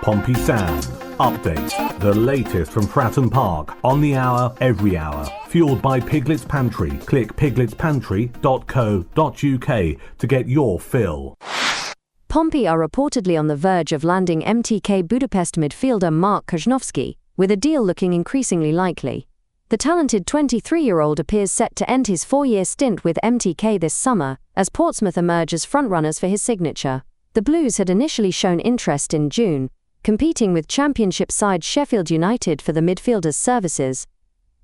Pompey Sound. Updates, the latest from Fratton Park, on the hour, every hour. Fueled by Piglet's Pantry. Click pigletspantry.co.uk to get your fill. Pompey are reportedly on the verge of landing MTK Budapest midfielder Mark Kozłowski, with a deal looking increasingly likely. The talented 23-year-old appears set to end his 4-year stint with MTK this summer, as Portsmouth emerge as frontrunners for his signature. The Blues had initially shown interest in June, competing with Championship side Sheffield United for the midfielder's services.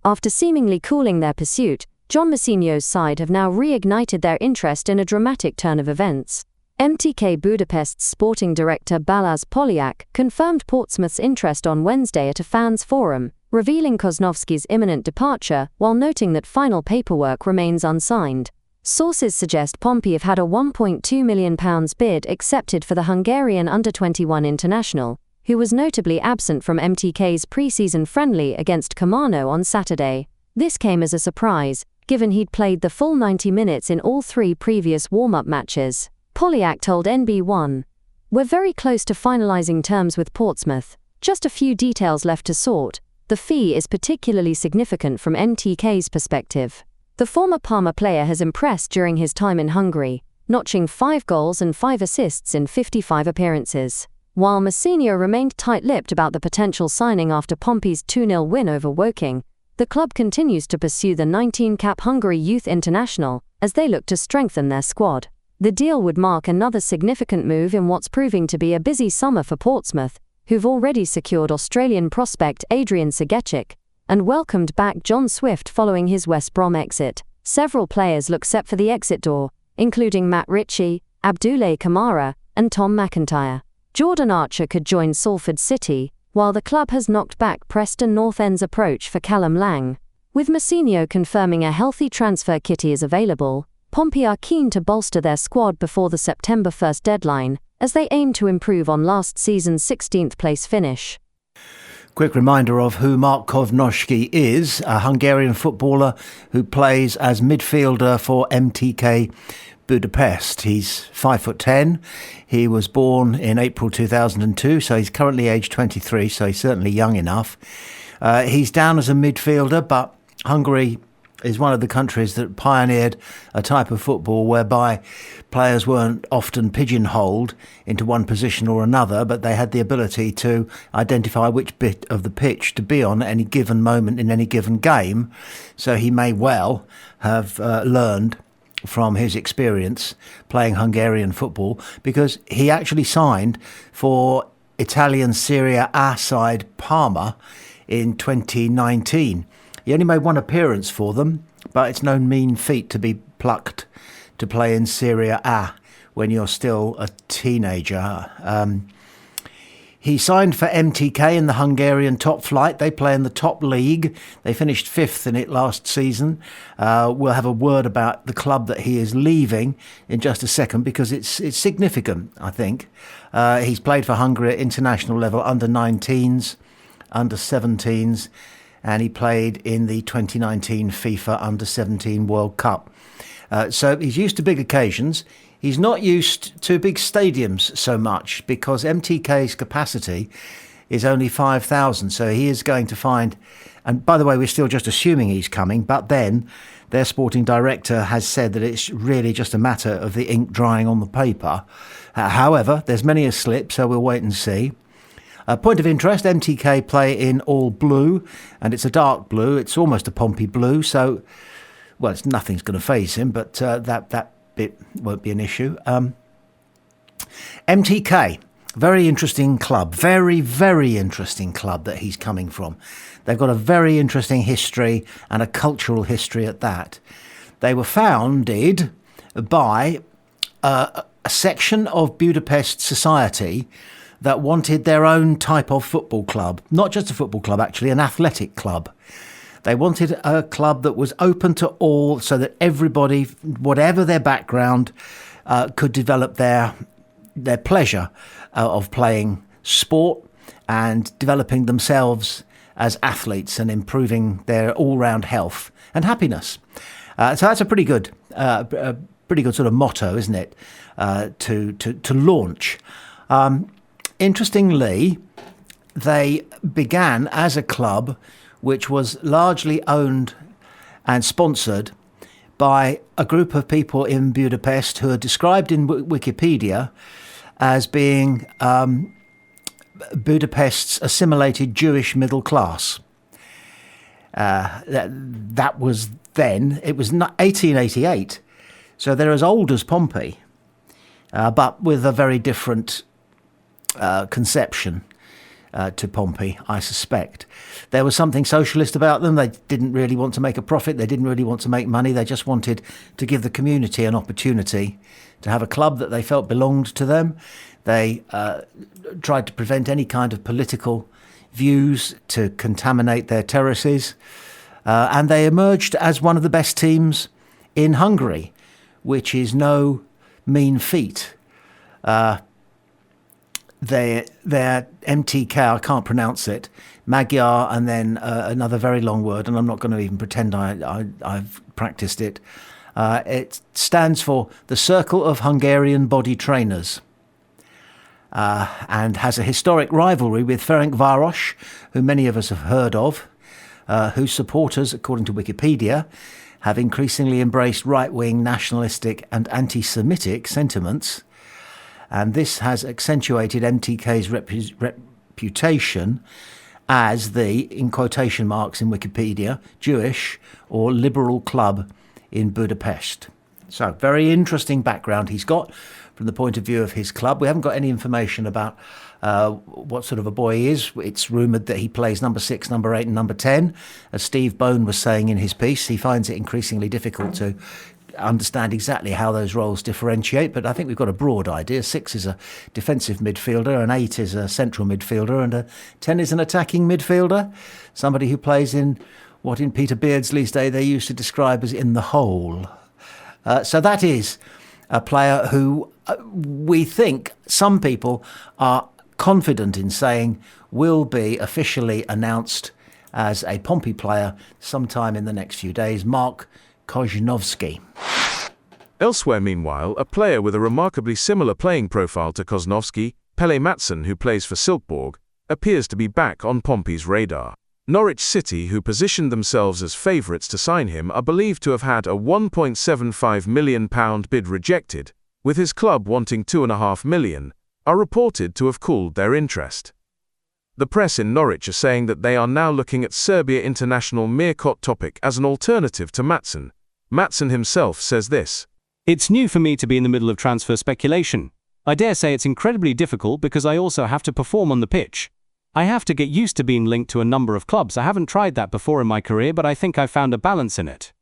After seemingly cooling their pursuit, John Mousinho's side have now reignited their interest in a dramatic turn of events. MTK Budapest's sporting director Balázs Poliak confirmed Portsmouth's interest on Wednesday at a fans' forum, revealing Kozłowski's imminent departure while noting that final paperwork remains unsigned. Sources suggest Pompey have had a £1.2 million bid accepted for the Hungarian under-21 international, who was notably absent from MTK's pre-season friendly against Komárno on Saturday. This came as a surprise, given he'd played the full 90 minutes in all 3 previous warm-up matches. Poliak told NB1, "We're very close to finalising terms with Portsmouth, just a few details left to sort. The fee is particularly significant from MTK's perspective." The former Parma player has impressed during his time in Hungary, notching 5 goals and 5 assists in 55 appearances. While Mousinho remained tight-lipped about the potential signing after Pompey's 2-0 win over Woking, the club continues to pursue the 19-cap Hungary youth international as they look to strengthen their squad. The deal would mark another significant move in what's proving to be a busy summer for Portsmouth, who've already secured Australian prospect Adrian Segecic and welcomed back John Swift following his West Brom exit. Several players look set for the exit door, including Matt Ritchie, Abdoulaye Kamara, and Tom McIntyre. Jordan Archer could join Salford City, while the club has knocked back Preston North End's approach for Callum Lang. With Mousinho confirming a healthy transfer kitty is available, Pompey are keen to bolster their squad before the September 1st deadline, as they aim to improve on last season's 16th place finish. Quick reminder of who Mark Kozłowski is, a Hungarian footballer who plays as midfielder for MTK Budapest. He's 5'10". He was born in April 2002, so he's currently aged 23, so he's certainly young enough. He's down as a midfielder, but Hungary is one of the countries that pioneered a type of football whereby players weren't often pigeonholed into one position or another, but they had the ability to identify which bit of the pitch to be on at any given moment in any given game. So he may well have learned from his experience playing Hungarian football, because he actually signed for Italian Serie A side Parma in 2019. He only made 1 appearance for them, but it's no mean feat to be plucked to play in Serie A when you're still a teenager. He signed for MTK in the Hungarian top flight. They play in the top league. They finished 5th in it last season. We'll have a word about the club that he is leaving in just a second, because it's significant, I think. He's played for Hungary at international level, under 19s, under 17s, and he played in the 2019 FIFA Under-17 World Cup. So he's used to big occasions. He's not used to big stadiums so much, because MTK's capacity is only 5,000. So he is going to find, and by the way, we're still just assuming he's coming, but then their sporting director has said that it's really just a matter of the ink drying on the paper. However, there's many a slip, so we'll wait and see. Point of interest, MTK play in all blue, and it's a dark blue. It's almost a Pompey blue, so, well, nothing's going to faze him, but that bit won't be an issue. MTK, very interesting club. Very, very interesting club that he's coming from. They've got a very interesting history, and a cultural history at that. They were founded by a section of Budapest society that wanted their own type of football club. Not just a football club, actually, an athletic club. They wanted a club that was open to all, so that everybody, whatever their background, could develop their pleasure of playing sport and developing themselves as athletes and improving their all-round health and happiness. So that's a pretty good sort of motto, isn't it, to launch. Interestingly, they began as a club which was largely owned and sponsored by a group of people in Budapest who are described in Wikipedia as being Budapest's assimilated Jewish middle class. That was then. It was 1888, so they're as old as Pompey, but with a very different conception to Pompey, I suspect. There was something socialist about them. They didn't really want to make a profit. They didn't really want to make money. They just wanted to give the community an opportunity to have a club that they felt belonged to them. They tried to prevent any kind of political views to contaminate their terraces. And they emerged as one of the best teams in Hungary, which is no mean feat. Their MTK, I can't pronounce it, Magyar, and then another very long word, and I'm not going to even pretend I've practiced it. It stands for the Circle of Hungarian Body Trainers, and has a historic rivalry with Ferencváros, who many of us have heard of, whose supporters, according to Wikipedia, have increasingly embraced right-wing, nationalistic and anti-Semitic sentiments. And this has accentuated MTK's reputation as the, in quotation marks in Wikipedia, Jewish or liberal club in Budapest. So, very interesting background he's got from the point of view of his club. We haven't got any information about what sort of a boy he is. It's rumoured that he plays number 6, number 8 and number 10. As Steve Bone was saying in his piece, he finds it increasingly difficult to understand exactly how those roles differentiate, but I think we've got a broad idea. 6 is a defensive midfielder, an 8 is a central midfielder, and a 10 is an attacking midfielder, somebody who plays in what in Peter Beardsley's day they used to describe as in the hole. So that is a player who we think some people are confident in saying will be officially announced as a Pompey player sometime in the next few days. Mark Koźnowski. Elsewhere, meanwhile, a player with a remarkably similar playing profile to Koźnowski, Pele Maatsen, who plays for Silkeborg, appears to be back on Pompey's radar. Norwich City, who positioned themselves as favourites to sign him, are believed to have had a £1.75 million bid rejected, with his club wanting £2.5 million, are reported to have cooled their interest. The press in Norwich are saying that they are now looking at Serbia international Mirko Topic as an alternative to Maatsen. Maatsen himself says this: "It's new for me to be in the middle of transfer speculation. I dare say it's incredibly difficult because I also have to perform on the pitch. I have to get used to being linked to a number of clubs. I haven't tried that before in my career, but I think I've found a balance in it.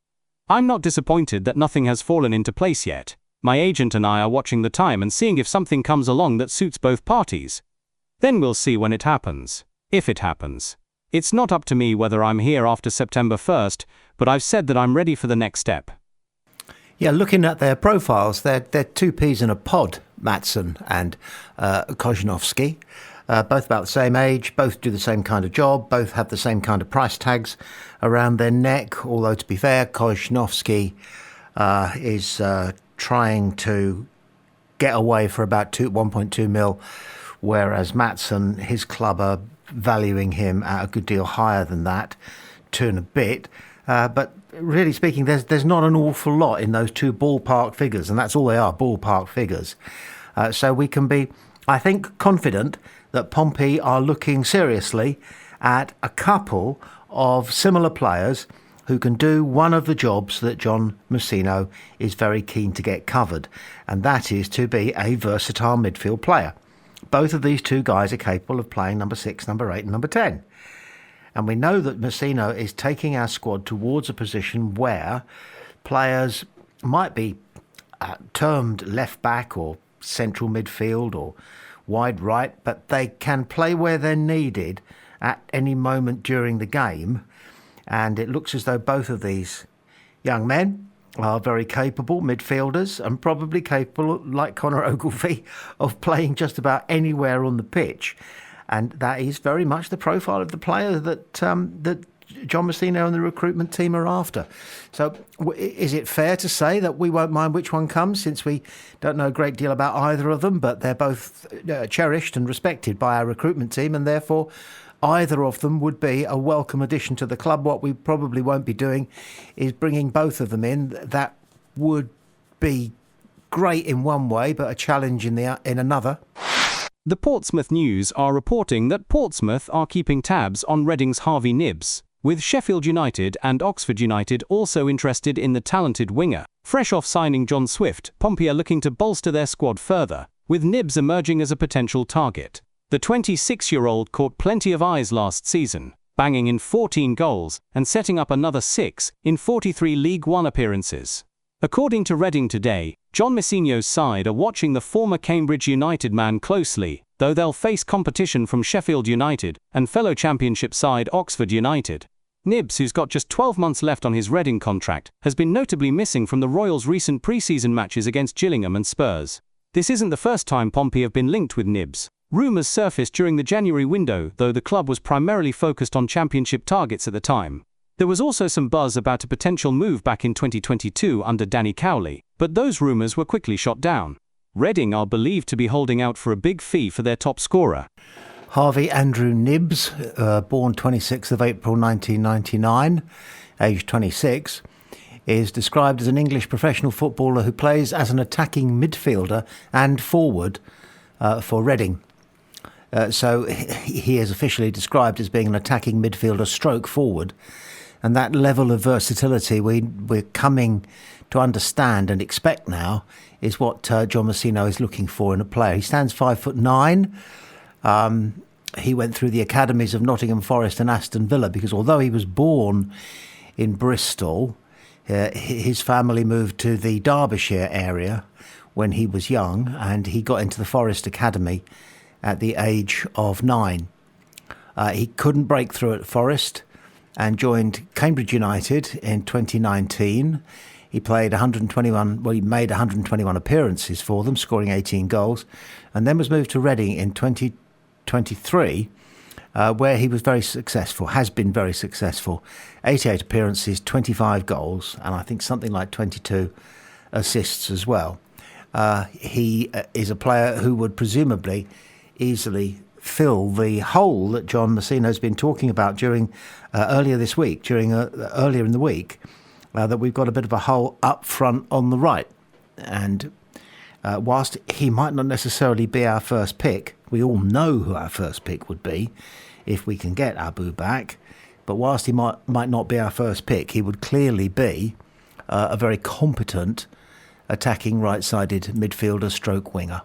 I'm not disappointed that nothing has fallen into place yet. My agent and I are watching the time and seeing if something comes along that suits both parties. Then we'll see when it happens, if it happens. It's not up to me whether I'm here after September 1st, but I've said that I'm ready for the next step." Yeah, looking at their profiles, they're two peas in a pod, Maatsen and Koźnowski. Both about the same age, both do the same kind of job, both have the same kind of price tags around their neck, although to be fair, Koźnowski is trying to get away for about 1.2 mil, whereas Maatsen, his club are valuing him at a good deal higher than that, 2 and a bit. But really speaking, there's not an awful lot in those two ballpark figures, and that's all they are, ballpark figures. So we can be, I think, confident that Pompey are looking seriously at a couple of similar players who can do one of the jobs that John Mousinho is very keen to get covered, and that is to be a versatile midfield player. Both of these two guys are capable of playing number 6, number 8 and number 10. And we know that Mousinho is taking our squad towards a position where players might be termed left back or central midfield or wide right, but they can play where they're needed at any moment during the game. And it looks as though both of these young men are very capable midfielders and probably capable, like Conor Ogilvie, of playing just about anywhere on the pitch. And that is very much the profile of the player that John Messino and the recruitment team are after. So is it fair to say that we won't mind which one comes, since we don't know a great deal about either of them, but they're both cherished and respected by our recruitment team, and therefore either of them would be a welcome addition to the club? What we probably won't be doing is bringing both of them in. That would be great in one way, but a challenge in another. The Portsmouth News are reporting that Portsmouth are keeping tabs on Reading's Harvey Nibbs, with Sheffield United and Oxford United also interested in the talented winger. Fresh off signing John Swift, Pompey are looking to bolster their squad further, with Nibbs emerging as a potential target. The 26-year-old caught plenty of eyes last season, banging in 14 goals and setting up another 6 in 43 League One appearances. According to Reading Today, John Messino's side are watching the former Cambridge United man closely, though they'll face competition from Sheffield United and fellow Championship side Oxford United. Nibbs, who's got just 12 months left on his Reading contract, has been notably missing from the Royals' recent pre-season matches against Gillingham and Spurs. This isn't the first time Pompey have been linked with Nibbs. Rumours surfaced during the January window, though the club was primarily focused on Championship targets at the time. There was also some buzz about a potential move back in 2022 under Danny Cowley, but those rumours were quickly shot down. Reading are believed to be holding out for a big fee for their top scorer. Harvey Andrew Nibbs, born 26th of April 1999, aged 26, is described as an English professional footballer who plays as an attacking midfielder and forward for Reading. So he is officially described as being an attacking midfielder stroke forward. And that level of versatility we're coming to understand and expect now is what John Messino is looking for in a player. He stands 5'9". He went through the academies of Nottingham Forest and Aston Villa, because although he was born in Bristol, his family moved to the Derbyshire area when he was young, and he got into the Forest Academy at the age of 9. He couldn't break through at Forest and joined Cambridge United in 2019. He played 121. Well, he made 121 appearances for them, scoring 18 goals, and then was moved to Reading in 2023, where he was very successful. Has been very successful. 88 appearances, 25 goals, and I think something like 22 assists as well. He is a player who would presumably easily fill the hole that John Messino has been talking about during earlier this week, earlier in the week, that we've got a bit of a hole up front on the right. And whilst he might not necessarily be our first pick, we all know who our first pick would be if we can get Abu back. But whilst he might not be our first pick, he would clearly be a very competent attacking right-sided midfielder stroke winger.